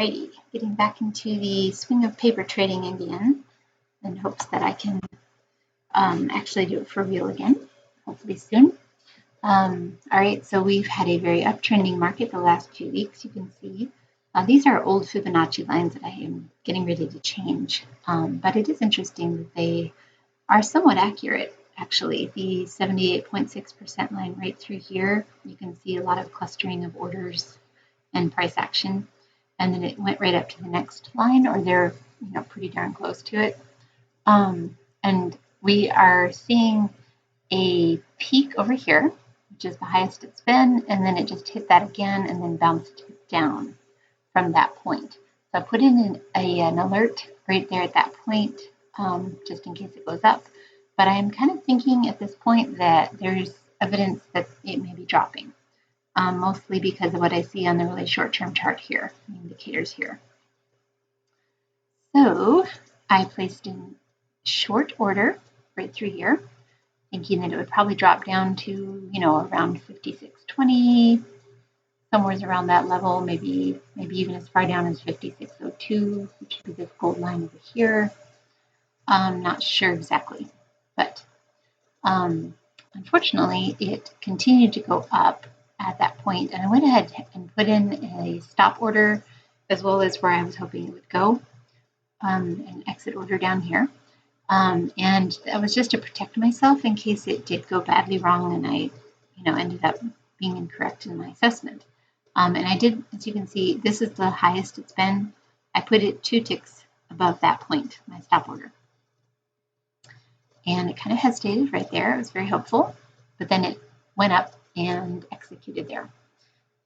Alrighty, getting back into the swing of paper trading again in hopes that I can actually do it for real again, hopefully soon. Alright, so we've had a very uptrending market the last few weeks. You can see these are old Fibonacci lines that I am getting ready to change, but it is interesting that they are somewhat accurate. Actually, the 78.6% line right through here, you can see a lot of clustering of orders and price action. And then it went right up to the next line, or they're pretty darn close to it. And we are seeing a peak over here, which is the highest it's been, and then it just hit that again and then bounced down from that point. So I put in an alert right there at that point, just in case it goes up. But I am kind of thinking at this point that there's evidence that it may be dropping, mostly because of what I see on the really short-term chart here, the indicators here. So I placed in short order right through here, thinking that it would probably drop down to, around 56.20, somewhere around that level, maybe even as far down as 56.02, which would be this gold line over here. I'm not sure exactly, but unfortunately, it continued to go up at that point, and I went ahead and put in a stop order as well as where I was hoping it would go, an exit order down here. And that was just to protect myself in case it did go badly wrong and I, ended up being incorrect in my assessment. And I did, as you can see, this is the highest it's been. I put it 2 ticks above that point, my stop order. And it kind of hesitated right there. It was very helpful, but then it went up and executed there.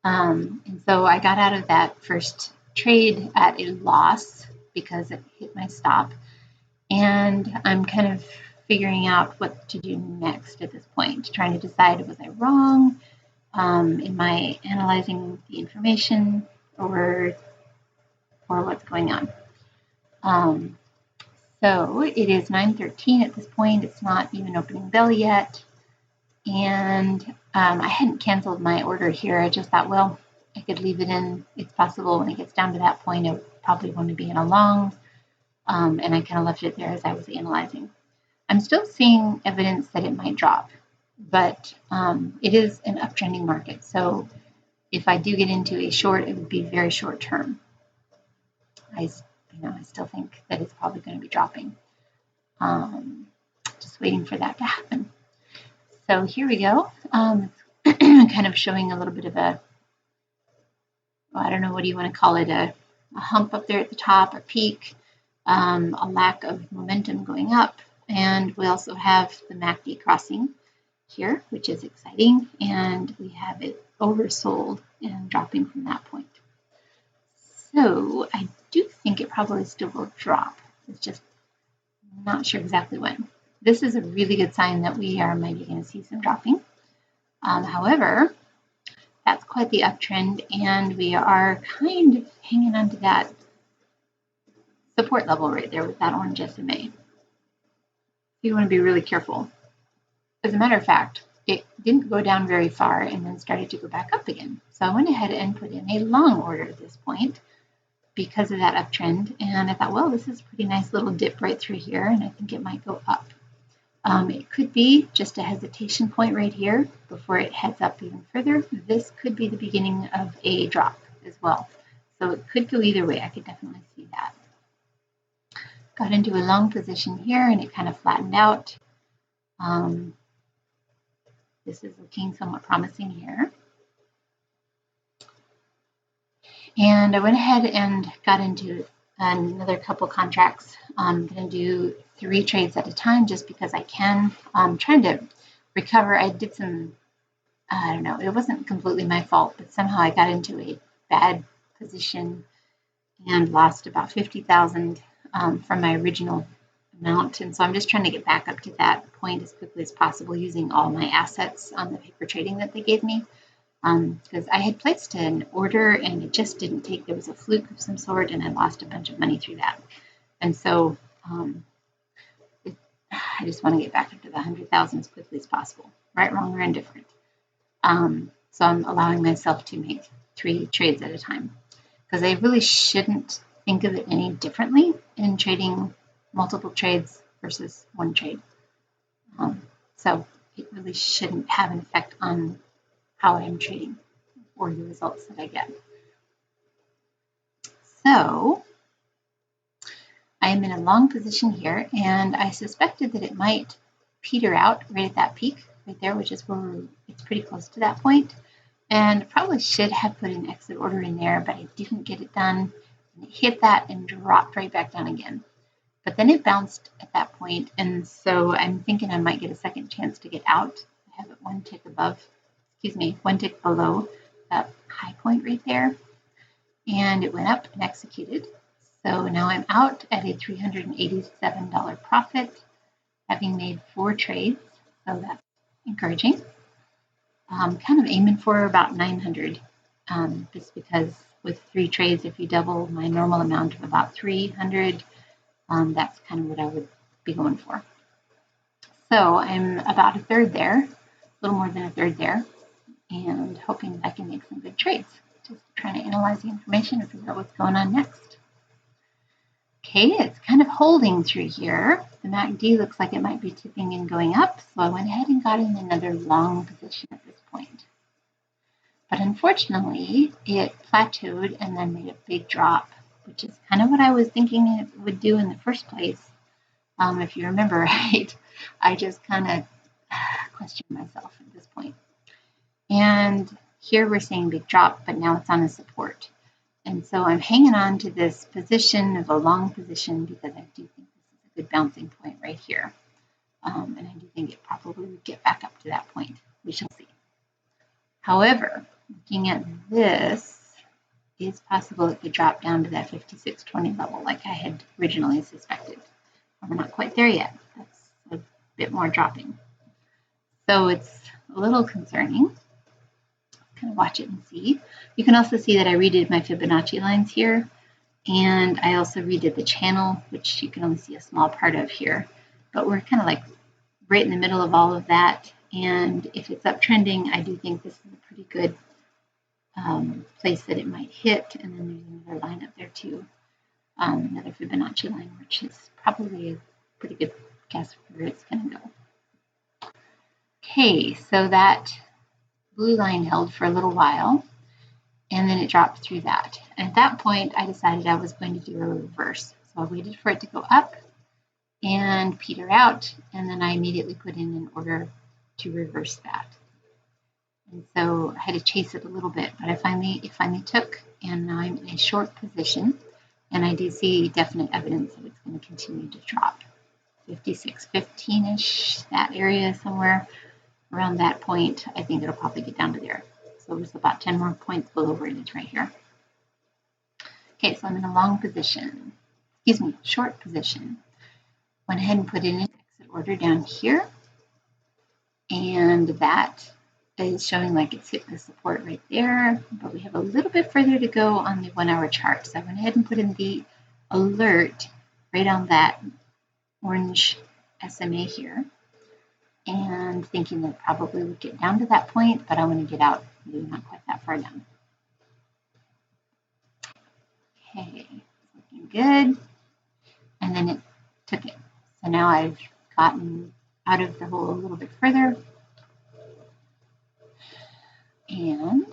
And so I got out of that first trade at a loss because it hit my stop. And I'm kind of figuring out what to do next at this point, trying to decide, was I wrong? Am I analyzing the information or what's going on? So it is 9:13 at this point. It's not even opening bell yet. And I hadn't canceled my order here. I just thought, well, I could leave it in. It's possible when it gets down to that point, it would probably want to be in a long. And I kind of left it there as I was analyzing. I'm still seeing evidence that it might drop, but it is an uptrending market. So if I do get into a short, it would be very short term. I still think that it's probably going to be dropping. Just waiting for that to happen. So here we go. It's kind of showing a little bit of a, I don't know, what do you want to call it, a hump up there at the top, a peak, a lack of momentum going up. And we also have the MACD crossing here, which is exciting. And we have it oversold and dropping from that point. So I do think it probably still will drop. It's just not sure exactly when. This is a really good sign that we are maybe going to see some dropping. However, that's quite the uptrend, and we are kind of hanging on to that support level right there with that orange SMA. You want to be really careful. As a matter of fact, it didn't go down very far and then started to go back up again. So I went ahead and put in a long order at this point because of that uptrend. And I thought, well, this is a pretty nice little dip right through here, and I think it might go up. It could be just a hesitation point right here before it heads up even further. This could be the beginning of a drop as well. So it could go either way. I could definitely see that. Got into a long position here, and it kind of flattened out. This is looking somewhat promising here. And I went ahead and got into another couple contracts. I'm going to do 3 trades at a time just because I can. I'm trying to recover. I did some, I don't know, it wasn't completely my fault, but somehow I got into a bad position and lost about $50,000 from my original amount. And so I'm just trying to get back up to that point as quickly as possible using all my assets on the paper trading that they gave me. Because I had placed an order and it just didn't take. There was a fluke of some sort, and I lost a bunch of money through that. And so I just want to get back up to the 100,000 as quickly as possible, right, wrong, or indifferent. So I'm allowing myself to make 3 trades at a time. because I really shouldn't think of it any differently in trading multiple trades versus one trade. So it really shouldn't have an effect on how I'm trading or the results that I get. So I am in a long position here, and I suspected that it might peter out right at that peak right there, which is where it's pretty close to that point. And probably should have put an exit order in there, but I didn't get it done. And it hit that and dropped right back down again. But then it bounced at that point, and so I'm thinking I might get a second chance to get out. I have it one tick below that high point right there. And it went up and executed. So now I'm out at a $387 profit, having made 4 trades. So that's encouraging. Kind of aiming for about 900, just because with 3 trades, if you double my normal amount of about 300, that's kind of what I would be going for. So I'm about a third there, a little more than a third there, and hoping I can make some good trades. Just trying to analyze the information and figure out what's going on next. Okay, it's kind of holding through here. The MACD looks like it might be tipping and going up, so I went ahead and got in another long position at this point. But unfortunately, it plateaued and then made a big drop, which is kind of what I was thinking it would do in the first place. If you remember right, I just kind of questioned myself at this point. And here we're seeing a big drop, but now it's on a support. And so I'm hanging on to this position of a long position because I do think this is a good bouncing point right here. And I do think it probably would get back up to that point. We shall see. However, looking at this, it's possible it could drop down to that 56.20 level like I had originally suspected. We're not quite there yet. That's a bit more dropping. So it's a little concerning. Kind of watch it and see. You can also see that I redid my Fibonacci lines here, and I also redid the channel, which you can only see a small part of here. But we're kind of like right in the middle of all of that, and if it's uptrending, I do think this is a pretty good place that it might hit. And then there's another line up there too, another Fibonacci line, which is probably a pretty good guess where it's going to go. Okay, so that blue line held for a little while, and then it dropped through that. And at that point, I decided I was going to do a reverse. So I waited for it to go up and peter out, and then I immediately put in an order to reverse that. And so I had to chase it a little bit, but it finally took, and now I'm in a short position, and I do see definite evidence that it's going to continue to drop. 56.15-ish, that area somewhere. Around that point, I think it'll probably get down to there. So it's about 10 more points below where it is right here. Okay, so I'm in a long position. Short position. Went ahead and put in an exit order down here. And that is showing like it's hit the support right there. But we have a little bit further to go on the 1-hour chart. So I went ahead and put in the alert right on that orange SMA here. And thinking that it probably would get down to that point, but I want to get out, maybe not quite that far down. Okay, looking good. And then it took it. So now I've gotten out of the hole a little bit further. And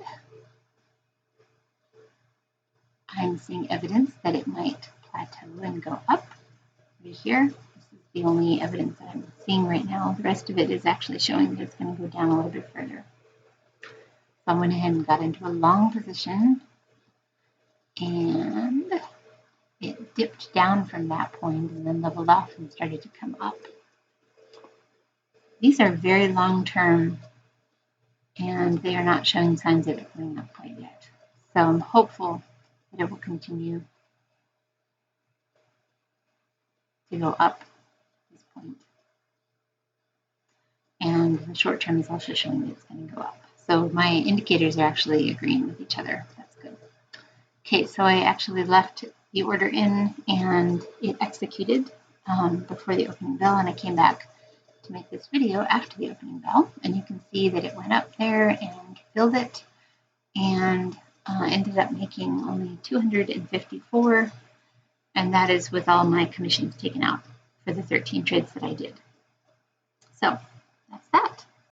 I'm seeing evidence that it might plateau and go up right here. The only evidence that I'm seeing right now. The rest of it is actually showing that it's going to go down a little bit further. So I went ahead and got into a long position, and it dipped down from that point and then leveled off and started to come up. These are very long term, and they are not showing signs of it going up quite yet. So I'm hopeful that it will continue to go up at this point. And the short term is also showing that it's going to go up. So my indicators are actually agreeing with each other. That's good. Okay, so I actually left the order in, and it executed before the opening bell, and I came back to make this video after the opening bell, and you can see that it went up there and filled it, and Ended up making only 254, and that is with all my commissions taken out for the 13 trades that I did. So that's that.